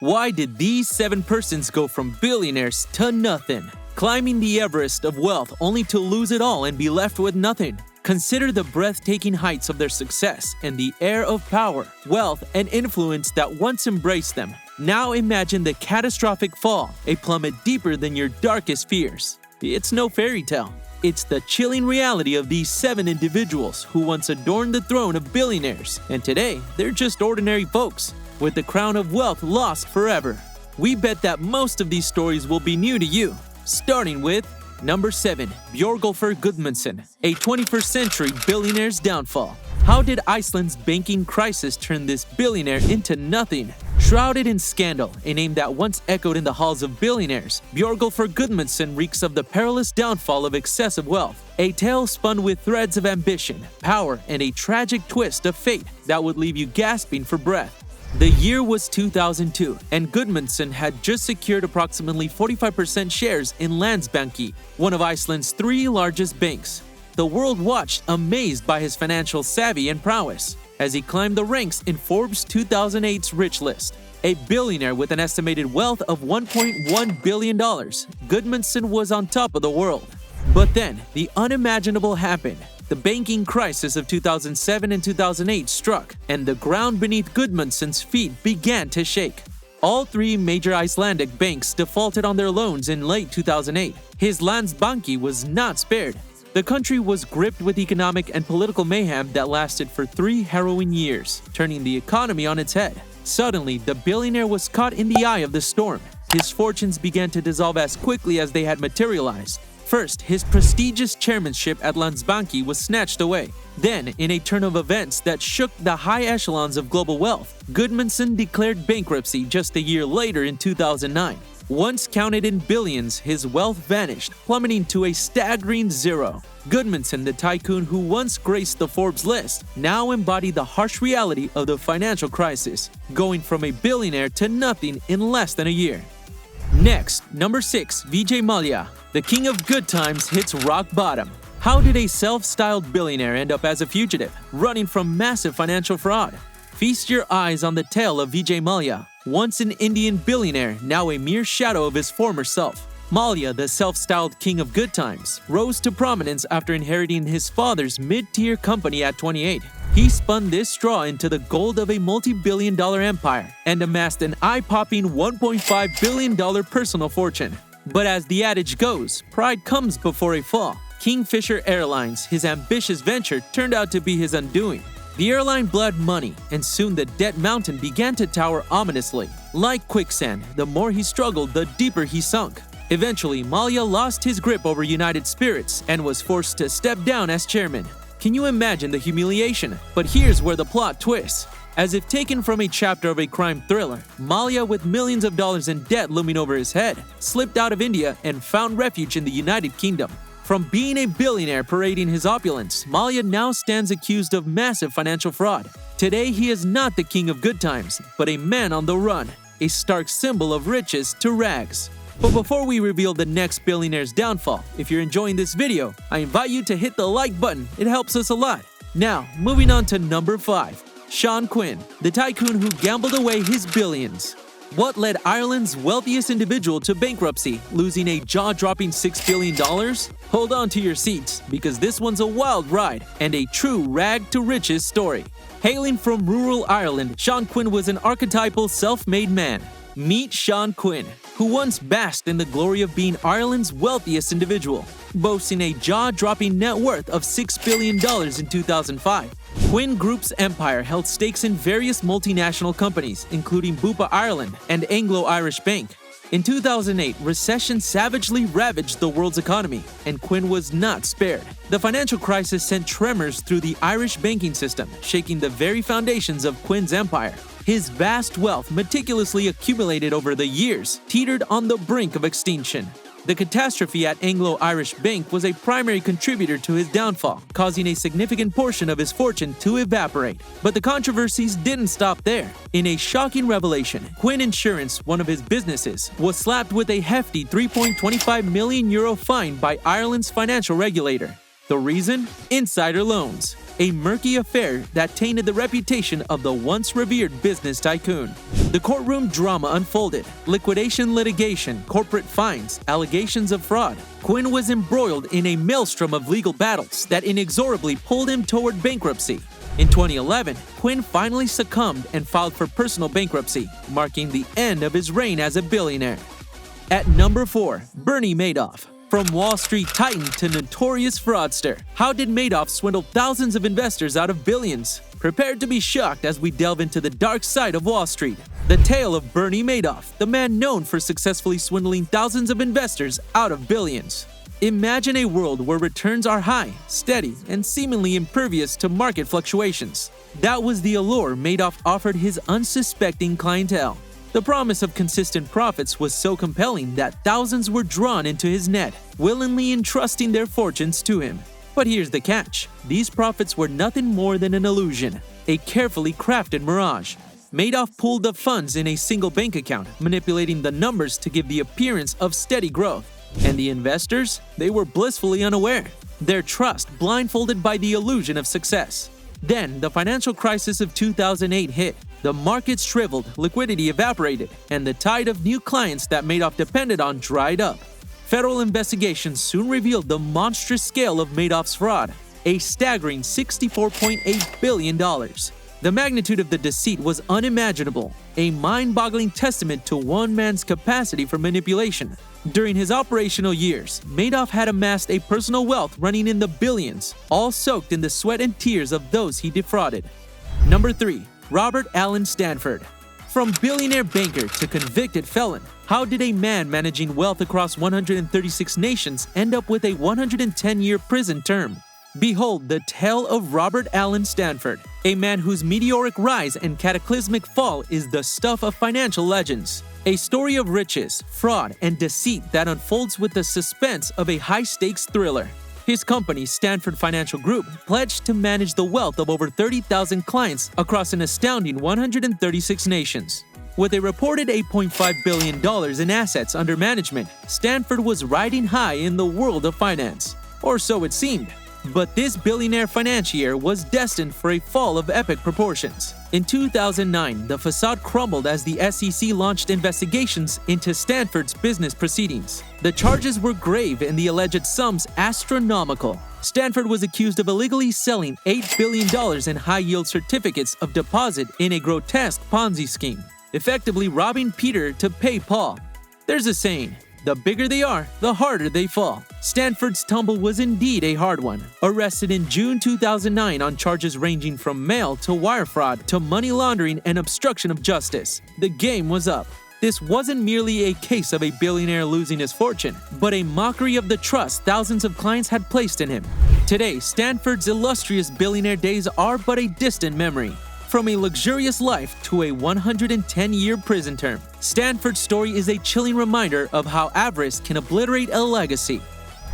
Why did these 7 persons go from billionaires to nothing, climbing the Everest of wealth only to lose it all and be left with nothing? Consider the breathtaking heights of their success and the air of power, wealth, and influence that once embraced them. Now imagine the catastrophic fall, a plummet deeper than your darkest fears. It's no fairy tale. It's the chilling reality of these 7 individuals who once adorned the throne of billionaires, and today they're just ordinary folks, with the crown of wealth lost forever. We bet that most of these stories will be new to you, starting with Number 7. Bjarggur Goodmanson, a 21st century billionaire's downfall. How did Iceland's banking crisis turn this billionaire into nothing? Shrouded in scandal, a name that once echoed in the halls of billionaires, Bjarggur Goodmanson reeks of the perilous downfall of excessive wealth. A tale spun with threads of ambition, power, and a tragic twist of fate that would leave you gasping for breath. The year was 2002, and Goodmanson had just secured approximately 45% shares in Landsbanki, one of Iceland's 3 largest banks. The world watched, amazed by his financial savvy and prowess, as he climbed the ranks in Forbes 2008's Rich List. A billionaire with an estimated wealth of $1.1 billion, Goodmanson was on top of the world. But then, the unimaginable happened. The banking crisis of 2007 and 2008 struck, and the ground beneath Goodmanson's feet began to shake. All 3 major Icelandic banks defaulted on their loans in late 2008. His Landsbanki was not spared. The country was gripped with economic and political mayhem that lasted for 3 harrowing years, turning the economy on its head. Suddenly, the billionaire was caught in the eye of the storm. His fortunes began to dissolve as quickly as they had materialized. First, his prestigious chairmanship at Landsbanki was snatched away. Then, in a turn of events that shook the high echelons of global wealth, Goodmanson declared bankruptcy just a year later in 2009. Once counted in billions, his wealth vanished, plummeting to a staggering 0. Goodmanson, the tycoon who once graced the Forbes list, now embodied the harsh reality of the financial crisis, going from a billionaire to nothing in less than a year. Next, number 6. Vijay Mallya, the king of good times, hits rock bottom. How did a self-styled billionaire end up as a fugitive, running from massive financial fraud? Feast your eyes on the tale of Vijay Mallya, once an Indian billionaire, now a mere shadow of his former self. Mallya, the self-styled king of good times, rose to prominence after inheriting his father's mid-tier company at 28. He spun this straw into the gold of a multi-billion-dollar empire and amassed an eye-popping $1.5 billion personal fortune. But as the adage goes, pride comes before a fall. Kingfisher Airlines, his ambitious venture, turned out to be his undoing. The airline bled money, and soon the debt mountain began to tower ominously. Like quicksand, the more he struggled, the deeper he sunk. Eventually, Mallya lost his grip over United Spirits and was forced to step down as chairman. Can you imagine the humiliation? But here's where the plot twists. As if taken from a chapter of a crime thriller, Mallya, with millions of dollars in debt looming over his head, slipped out of India and found refuge in the United Kingdom. From being a billionaire parading his opulence, Mallya now stands accused of massive financial fraud. Today, he is not the king of good times, but a man on the run, a stark symbol of riches to rags. But before we reveal the next billionaire's downfall, if you're enjoying this video, I invite you to hit the like button. It helps us a lot. Now, moving on to number 5. Shan, the tycoon who gambled away his billions. What led Ireland's wealthiest individual to bankruptcy, losing a jaw-dropping $6 billion? Hold on to your seats, because this one's a wild ride and a true rag-to-riches story. Hailing from rural Ireland, Shan was an archetypal self-made man. Meet Shan, who once basked in the glory of being Ireland's wealthiest individual, boasting a jaw-dropping net worth of $6 billion in 2005. Quinn Group's empire held stakes in various multinational companies, including Bupa Ireland and Anglo-Irish Bank. In 2008, recession savagely ravaged the world's economy, and Quinn was not spared. The financial crisis sent tremors through the Irish banking system, shaking the very foundations of Quinn's empire. His vast wealth, meticulously accumulated over the years, teetered on the brink of extinction. The catastrophe at Anglo-Irish Bank was a primary contributor to his downfall, causing a significant portion of his fortune to evaporate. But the controversies didn't stop there. In a shocking revelation, Quinn Insurance, one of his businesses, was slapped with a hefty €3.25 million fine by Ireland's financial regulator. The reason? Insider loans, a murky affair that tainted the reputation of the once revered business tycoon. The courtroom drama unfolded: liquidation litigation, corporate fines, allegations of fraud. Quinn was embroiled in a maelstrom of legal battles that inexorably pulled him toward bankruptcy. In 2011, Quinn finally succumbed and filed for personal bankruptcy, marking the end of his reign as a billionaire. At number 4, Bernie Madoff. From Wall Street titan to notorious fraudster, how did Madoff swindle thousands of investors out of billions? Prepare to be shocked as we delve into the dark side of Wall Street. The tale of Bernie Madoff, the man known for successfully swindling thousands of investors out of billions. Imagine a world where returns are high, steady, and seemingly impervious to market fluctuations. That was the allure Madoff offered his unsuspecting clientele. The promise of consistent profits was so compelling that thousands were drawn into his net, willingly entrusting their fortunes to him. But here's the catch: these profits were nothing more than an illusion, a carefully crafted mirage. Madoff pooled the funds in a single bank account, manipulating the numbers to give the appearance of steady growth. And the investors? They were blissfully unaware, their trust blindfolded by the illusion of success. Then, the financial crisis of 2008 hit. The markets shriveled, liquidity evaporated, and the tide of new clients that Madoff depended on dried up. Federal investigations soon revealed the monstrous scale of Madoff's fraud, a staggering $64.8 billion. The magnitude of the deceit was unimaginable, a mind-boggling testament to one man's capacity for manipulation. During his operational years, Madoff had amassed a personal wealth running in the billions, all soaked in the sweat and tears of those he defrauded. Number 3. Robert Allen Stanford. From billionaire banker to convicted felon, how did a man managing wealth across 136 nations end up with a 110-year prison term? Behold the tale of Robert Allen Stanford, a man whose meteoric rise and cataclysmic fall is the stuff of financial legends. A story of riches, fraud, and deceit that unfolds with the suspense of a high-stakes thriller. His company, Stanford Financial Group, pledged to manage the wealth of over 30,000 clients across an astounding 136 nations. With a reported $8.5 billion in assets under management, Stanford was riding high in the world of finance. Or so it seemed. But this billionaire financier was destined for a fall of epic proportions. In 2009, the facade crumbled as the SEC launched investigations into Stanford's business proceedings. The charges were grave and the alleged sums astronomical. Stanford was accused of illegally selling $8 billion in high-yield certificates of deposit in a grotesque Ponzi scheme, effectively robbing Peter to pay Paul. There's a saying: the bigger they are, the harder they fall. Stanford's tumble was indeed a hard one. Arrested in June 2009 on charges ranging from mail to wire fraud to money laundering and obstruction of justice, the game was up. This wasn't merely a case of a billionaire losing his fortune, but a mockery of the trust thousands of clients had placed in him. Today, Stanford's illustrious billionaire days are but a distant memory. From a luxurious life to a 110-year prison term, Stanford's story is a chilling reminder of how avarice can obliterate a legacy.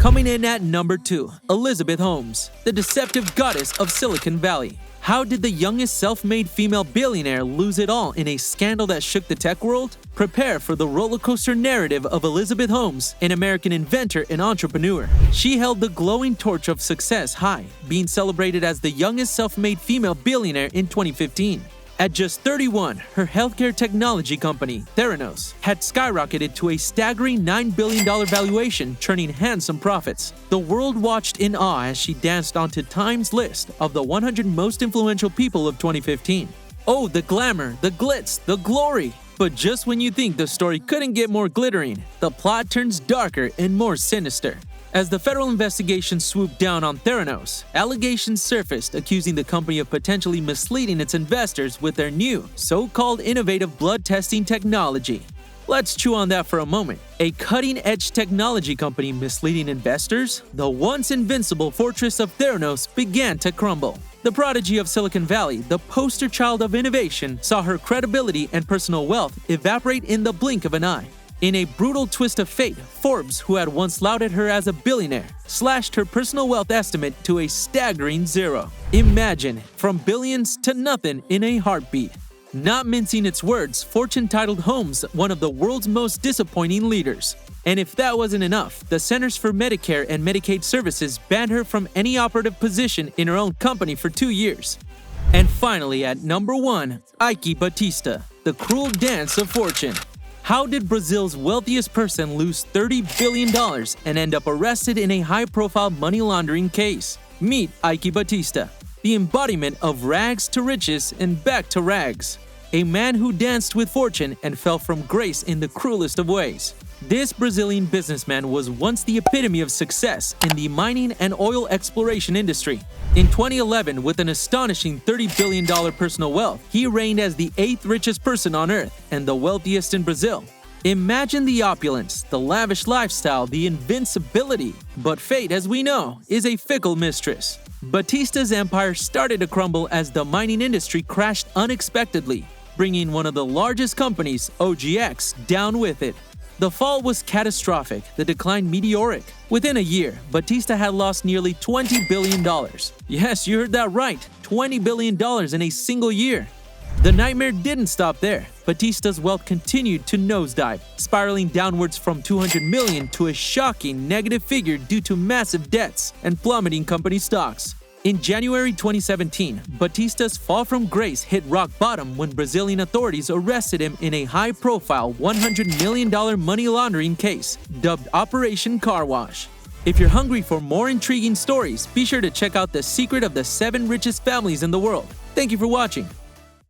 Coming in at number 2, Elizabeth Holmes, the deceptive goddess of Silicon Valley. How did the youngest self-made female billionaire lose it all in a scandal that shook the tech world? Prepare for the rollercoaster narrative of Elizabeth Holmes, an American inventor and entrepreneur. She held the glowing torch of success high, being celebrated as the youngest self-made female billionaire in 2015. At just 31, her healthcare technology company, Theranos, had skyrocketed to a staggering $9 billion valuation, churning handsome profits. The world watched in awe as she danced onto Time's list of the 100 most influential people of 2015. Oh, the glamour, the glitz, the glory! But just when you think the story couldn't get more glittering, the plot turns darker and more sinister. As the federal investigation swooped down on Theranos, allegations surfaced accusing the company of potentially misleading its investors with their new, so-called innovative blood testing technology. Let's chew on that for a moment. A cutting-edge technology company misleading investors? The once invincible fortress of Theranos began to crumble. The prodigy of Silicon Valley, the poster child of innovation, saw her credibility and personal wealth evaporate in the blink of an eye. In a brutal twist of fate, Forbes, who had once lauded her as a billionaire, slashed her personal wealth estimate to a staggering zero. Imagine, from billions to nothing in a heartbeat. Not mincing its words, Fortune titled Holmes one of the world's most disappointing leaders. And if that wasn't enough, the Centers for Medicare and Medicaid Services banned her from any operative position in her own company for 2 years. And finally, at number 1, Batista, the cruel dance of fortune. How did Brazil's wealthiest person lose $30 billion and end up arrested in a high-profile money laundering case? Meet Batista, the embodiment of rags to riches and back to rags. A man who danced with fortune and fell from grace in the cruelest of ways. This Brazilian businessman was once the epitome of success in the mining and oil exploration industry. In 2011, with an astonishing $30 billion personal wealth, he reigned as the 8th richest person on earth and the wealthiest in Brazil. Imagine the opulence, the lavish lifestyle, the invincibility. But fate, as we know, is a fickle mistress. Batista's empire started to crumble as the mining industry crashed unexpectedly, bringing one of the largest companies, OGX, down with it. The fall was catastrophic, the decline meteoric. Within a year, Batista had lost nearly $20 billion. Yes, you heard that right, $20 billion in a single year. The nightmare didn't stop there. Batista's wealth continued to nosedive, spiraling downwards from $200 million to a shocking negative figure due to massive debts and plummeting company stocks. In January 2017, Batista's fall from grace hit rock bottom when Brazilian authorities arrested him in a high-profile $100 million money laundering case, dubbed Operation Car Wash. If you're hungry for more intriguing stories, be sure to check out The Secret of the 7 Richest Families in the World. Thank you for watching.